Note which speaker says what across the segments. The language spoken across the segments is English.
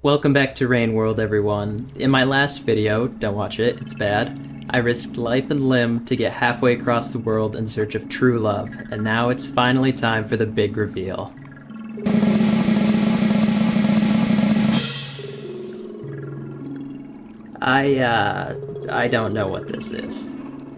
Speaker 1: Welcome back to RainWorld, everyone. In my last video, don't watch it, it's bad, I risked life and limb to get halfway across the world in search of true love, and now it's finally time for the big reveal. I don't know what this is.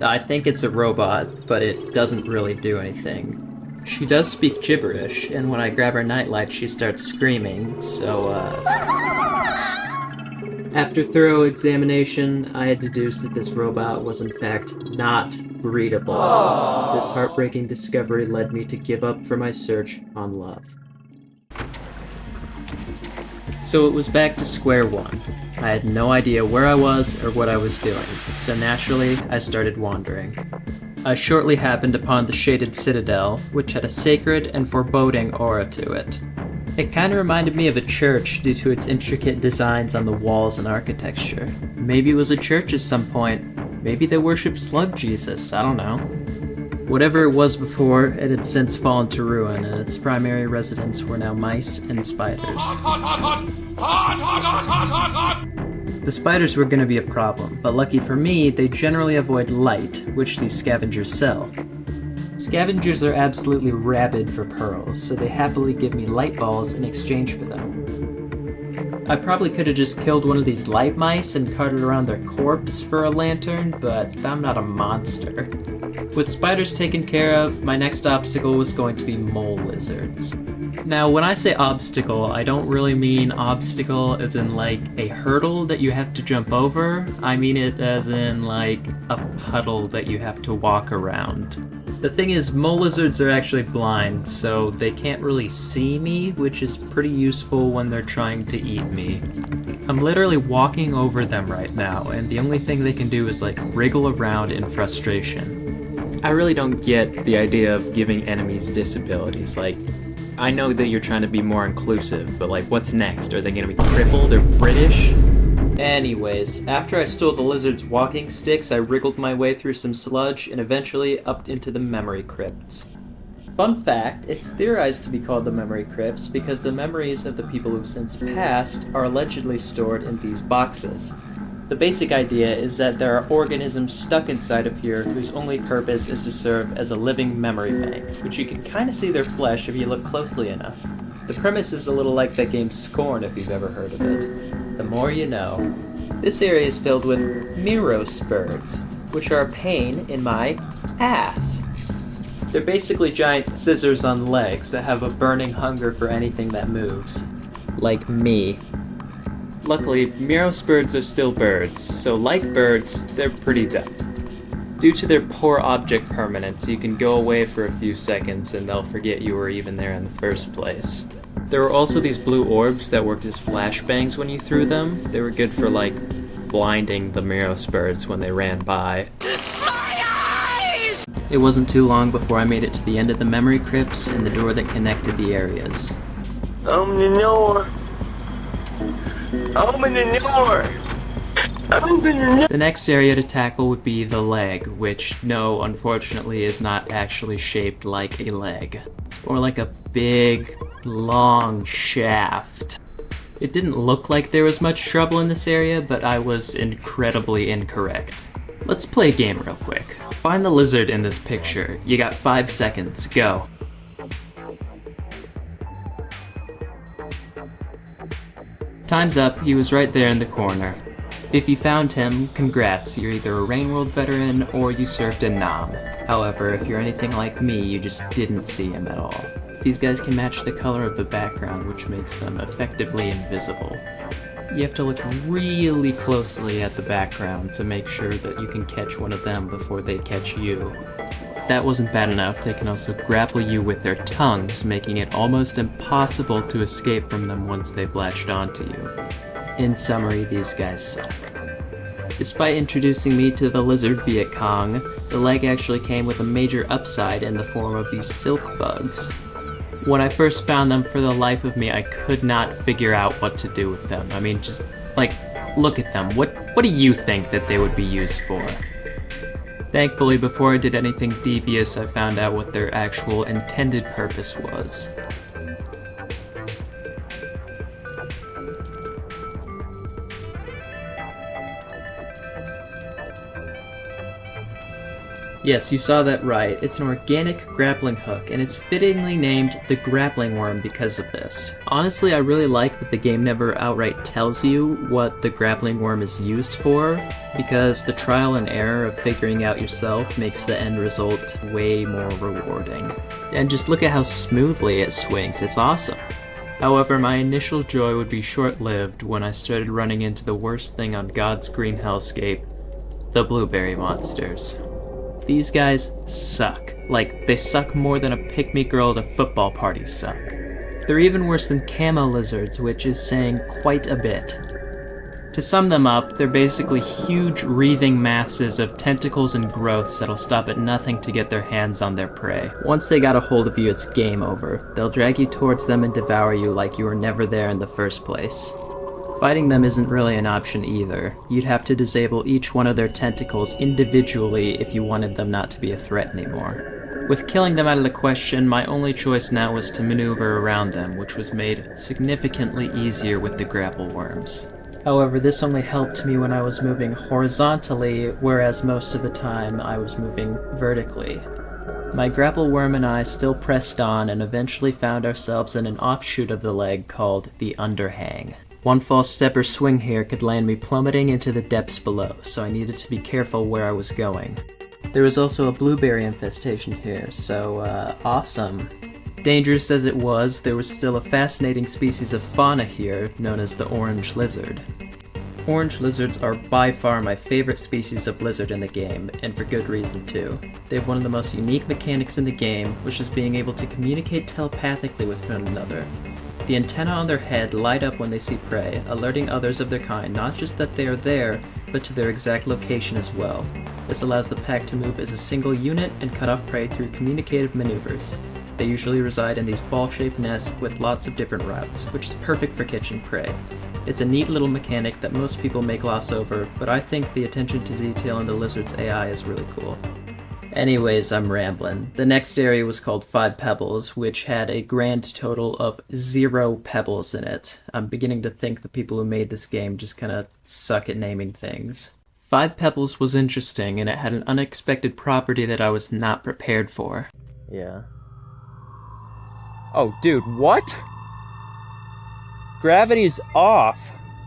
Speaker 1: I think it's a robot, but it doesn't really do anything. She does speak gibberish, and when I grab her nightlight, she starts screaming, so, After thorough examination, I had deduced that this robot was in fact not breedable. This heartbreaking discovery led me to give up for my search on love. So it was back to square one. I had no idea where I was or what I was doing, so naturally, I started wandering. I shortly happened upon the Shaded Citadel, which had a sacred and foreboding aura to it. It kinda reminded me of a church due to its intricate designs on the walls and architecture. Maybe it was a church at some point. Maybe they worshipped Slug Jesus, I don't know. Whatever it was before, it had since fallen to ruin, and its primary residents were now mice and spiders. The spiders were gonna be a problem, but lucky for me, they generally avoid light, which these scavengers sell. Scavengers are absolutely rabid for pearls, so they happily give me light balls in exchange for them. I probably could have just killed one of these light mice and carted around their corpse for a lantern, but I'm not a monster. With spiders taken care of, my next obstacle was going to be mole lizards. Now, when I say obstacle, I don't really mean obstacle as in like a hurdle that you have to jump over. I mean it as in like a puddle that you have to walk around. The thing is, mole lizards are actually blind, so they can't really see me, which is pretty useful when they're trying to eat me. I'm literally walking over them right now, and the only thing they can do is like wriggle around in frustration. I really don't get the idea of giving enemies disabilities. Like, I know that you're trying to be more inclusive, but like, what's next? Are they gonna be crippled or British? Anyways, after I stole the lizard's walking sticks, I wriggled my way through some sludge and eventually up into the memory crypts. Fun fact, it's theorized to be called the memory crypts because the memories of the people who've since passed are allegedly stored in these boxes. The basic idea is that there are organisms stuck inside of here whose only purpose is to serve as a living memory bank, which you can kind of see their flesh if you look closely enough. The premise is a little like that game Scorn, if you've ever heard of it. The more you know. This area is filled with Mirospirds, which are a pain in my ass. They're basically giant scissors on legs that have a burning hunger for anything that moves. Like me. Luckily, Mirospirds are still birds, so like birds, they're pretty dumb. Due to their poor object permanence, you can go away for a few seconds and they'll forget you were even there in the first place. There were also these blue orbs that worked as flashbangs when you threw them. They were good for like blinding the Mirospirds when they ran by. It wasn't too long before I made it to the end of the memory crypts and the door that connected the areas.
Speaker 2: Open the door. Open the door.
Speaker 1: The next area to tackle would be the leg, which, no, unfortunately is not actually shaped like a leg. It's more like a big, long shaft. It didn't look like there was much trouble in this area, but I was incredibly incorrect. Let's play a game real quick. Find the lizard in this picture. You got 5 seconds, go. Time's up, he was right there in the corner. If you found him, congrats, you're either a RainWorld veteran or you served in Nam. However, if you're anything like me, you just didn't see him at all. These guys can match the color of the background, which makes them effectively invisible. You have to look really closely at the background to make sure that you can catch one of them before they catch you. If that wasn't bad enough, they can also grapple you with their tongues, making it almost impossible to escape from them once they've latched onto you. In summary, these guys suck. Despite introducing me to the lizard Viet Cong, the leg actually came with a major upside in the form of these silk bugs. When I first found them, for the life of me, I could not figure out what to do with them. I mean, just, like, look at them. What do you think that they would be used for? Thankfully, before I did anything devious, I found out what their actual intended purpose was. Yes, you saw that right. It's an organic grappling hook, and is fittingly named the grappling worm because of this. Honestly, I really like that the game never outright tells you what the grappling worm is used for, because the trial and error of figuring out yourself makes the end result way more rewarding. And just look at how smoothly it swings, it's awesome. However, my initial joy would be short-lived when I started running into the worst thing on God's green hellscape, the blueberry monsters. These guys suck. Like, they suck more than a pick-me girl at a football party suck. They're even worse than camo lizards, which is saying quite a bit. To sum them up, they're basically huge wreathing masses of tentacles and growths that'll stop at nothing to get their hands on their prey. Once they got a hold of you, it's game over. They'll drag you towards them and devour you like you were never there in the first place. Fighting them isn't really an option either. You'd have to disable each one of their tentacles individually if you wanted them not to be a threat anymore. With killing them out of the question, my only choice now was to maneuver around them, which was made significantly easier with the grapple worms. However, this only helped me when I was moving horizontally, whereas most of the time I was moving vertically. My grapple worm and I still pressed on and eventually found ourselves in an offshoot of the leg called the Underhang. One false step or swing here could land me plummeting into the depths below, so I needed to be careful where I was going. There was also a blueberry infestation here, so awesome. Dangerous as it was, there was still a fascinating species of fauna here known as the orange lizard. Orange lizards are by far my favorite species of lizard in the game, and for good reason too. They have one of the most unique mechanics in the game, which is being able to communicate telepathically with one another. The antennae on their head light up when they see prey, alerting others of their kind not just that they are there, but to their exact location as well. This allows the pack to move as a single unit and cut off prey through communicative maneuvers. They usually reside in these ball-shaped nests with lots of different routes, which is perfect for catching prey. It's a neat little mechanic that most people may gloss over, but I think the attention to detail in the lizard's AI is really cool. Anyways, I'm rambling. The next area was called 5 Pebbles, which had a grand total of 0 pebbles in it. I'm beginning to think the people who made this game just kinda suck at naming things. 5 Pebbles was interesting, and it had an unexpected property that I was not prepared for.
Speaker 3: Yeah. Oh, dude, what? Gravity's off.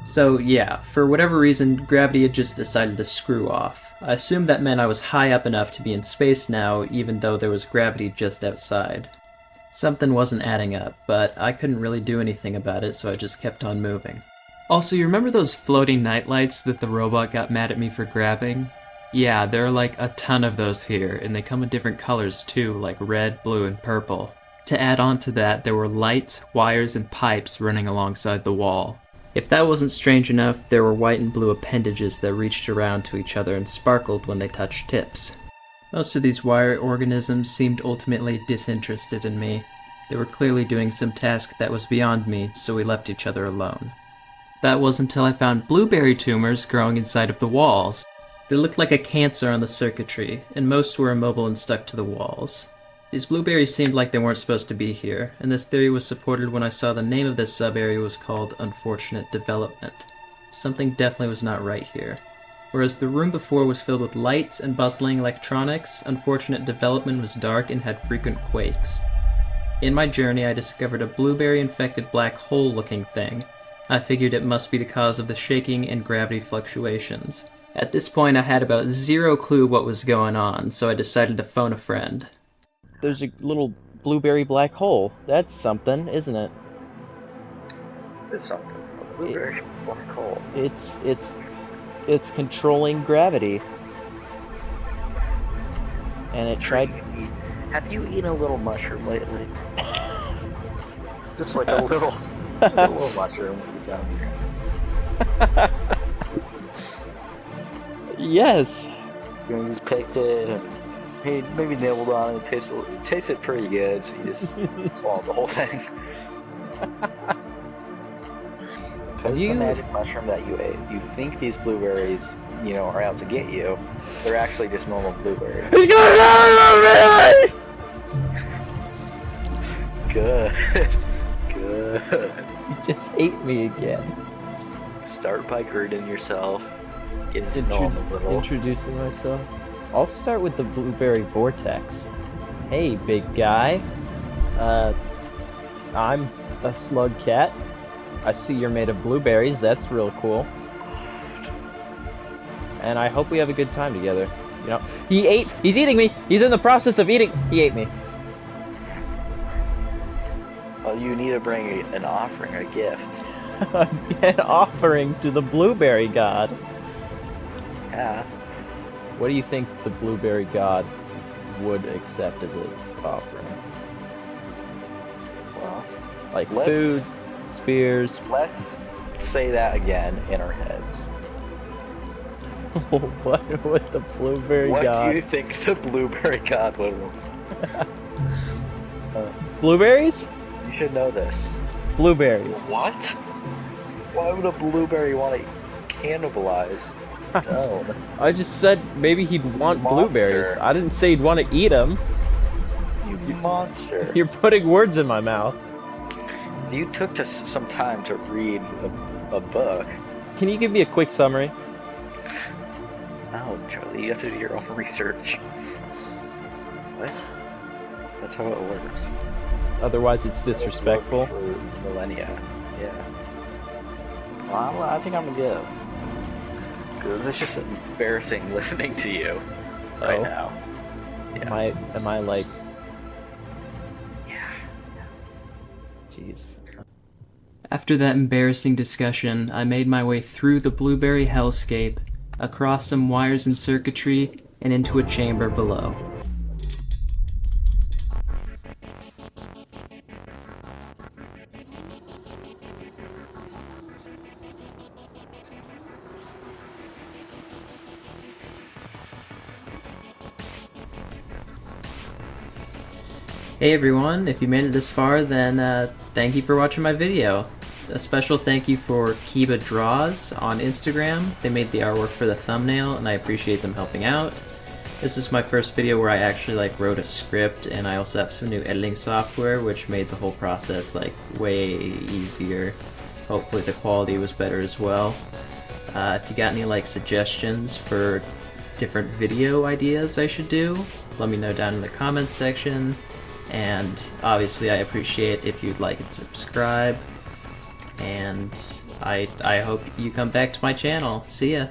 Speaker 1: So yeah, for whatever reason, gravity had just decided to screw off. I assumed that meant I was high up enough to be in space now, even though there was gravity just outside. Something wasn't adding up, but I couldn't really do anything about it, so I just kept on moving. Also, you remember those floating nightlights that the robot got mad at me for grabbing? Yeah, there are like a ton of those here, and they come in different colors too, like red, blue, and purple. To add on to that, there were lights, wires, and pipes running alongside the wall. If that wasn't strange enough, there were white and blue appendages that reached around to each other and sparkled when they touched tips. Most of these wire organisms seemed ultimately disinterested in me. They were clearly doing some task that was beyond me, so we left each other alone. That was until I found blueberry tumors growing inside of the walls. They looked like a cancer on the circuitry, and most were immobile and stuck to the walls. These blueberries seemed like they weren't supposed to be here, and this theory was supported when I saw the name of this sub-area was called Unfortunate Development. Something definitely was not right here. Whereas the room before was filled with lights and bustling electronics, Unfortunate Development was dark and had frequent quakes. In my journey, I discovered a blueberry-infected black hole-looking thing. I figured it must be the cause of the shaking and gravity fluctuations. At this point, I had about 0 clue what was going on, so I decided to phone a friend.
Speaker 3: There's a little blueberry black hole. That's something, isn't it?
Speaker 4: It's something. A blueberry black hole.
Speaker 3: It's controlling gravity. And it tried.
Speaker 4: Have you eaten a little mushroom lately? Just like a little mushroom you found here.
Speaker 3: Yes.
Speaker 4: You just picked it and maybe nibbled on it. It tasted pretty good, so you just swallowed the whole thing. Because the magic mushroom that you ate, you think these blueberries, are out to get you. They're actually just normal blueberries.
Speaker 3: He's going on, really?
Speaker 4: Good. Good.
Speaker 3: You just ate me again.
Speaker 4: Start by greeting yourself. Get to know them a little.
Speaker 3: Introducing myself. I'll start with the blueberry vortex. Hey, big guy. I'm a slug cat. I see you're made of blueberries. That's real cool. And I hope we have a good time together. You know, he's eating me! He's in the process of eating! He ate me.
Speaker 4: Well, you need to bring an offering, a gift.
Speaker 3: An offering to the blueberry god.
Speaker 4: Yeah.
Speaker 3: What do you think the blueberry god would accept as an offering?
Speaker 4: Well,
Speaker 3: Like
Speaker 4: let's-
Speaker 3: food, spears.
Speaker 4: let's say that again in our heads.
Speaker 3: What would the blueberry
Speaker 4: What
Speaker 3: god?
Speaker 4: do you think the blueberry god would want?
Speaker 3: Blueberries?
Speaker 4: You should know this.
Speaker 3: Blueberries.
Speaker 4: What? Why would a blueberry want to cannibalize its own?
Speaker 3: I just said maybe he'd want
Speaker 4: Monster.
Speaker 3: blueberries. I didn't say he'd want to eat them.
Speaker 4: You monster.
Speaker 3: You're putting words in my mouth.
Speaker 4: You took some time to read a book.
Speaker 3: Can you give me a quick summary?
Speaker 4: No, Charlie, you have to do your own research. What? That's how it works.
Speaker 3: Otherwise, it's disrespectful.
Speaker 4: For millennia. Yeah. Well, I think I'm good. Because it's just embarrassing listening to you right
Speaker 3: Oh.
Speaker 4: now. Yeah.
Speaker 3: Am I like?
Speaker 4: Yeah.
Speaker 3: Jeez.
Speaker 1: After that embarrassing discussion, I made my way through the blueberry hellscape, across some wires and circuitry, and into a chamber below. Hey everyone, if you made it this far, then thank you for watching my video. A special thank you for Kiba Draws on Instagram. They made the artwork for the thumbnail and I appreciate them helping out. This is my first video where I actually wrote a script, and I also have some new editing software which made the whole process way easier. Hopefully the quality was better as well. If you got any suggestions for different video ideas I should do, let me know down in the comments section. And obviously I appreciate if you'd like and subscribe. And I hope you come back to my channel. See ya!